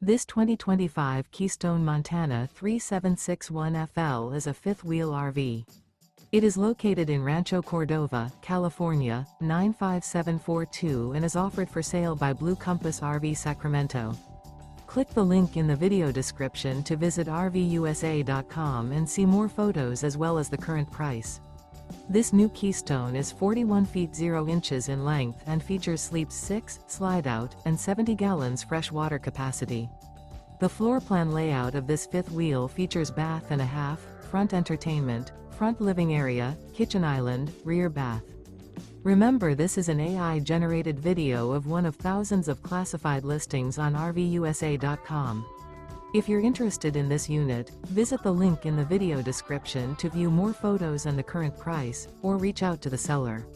This 2025 Keystone Montana 3761FL is a fifth-wheel RV. It is located in Rancho Cordova, California, 95742 and is offered for sale by Blue Compass RV Sacramento. Click the link in the video description to visit RVUSA.com and see more photos as well as the current price. This new Keystone is 41 feet 0 inches in length and features sleeps 6, slide-out, and 70 gallons fresh water capacity. The floor plan layout of this fifth wheel features bath and a half, front entertainment, front living area, kitchen island, rear bath. Remember, this is an AI-generated video of one of thousands of classified listings on RVUSA.com. If you're interested in this unit, visit the link in the video description to view more photos and the current price, or reach out to the seller.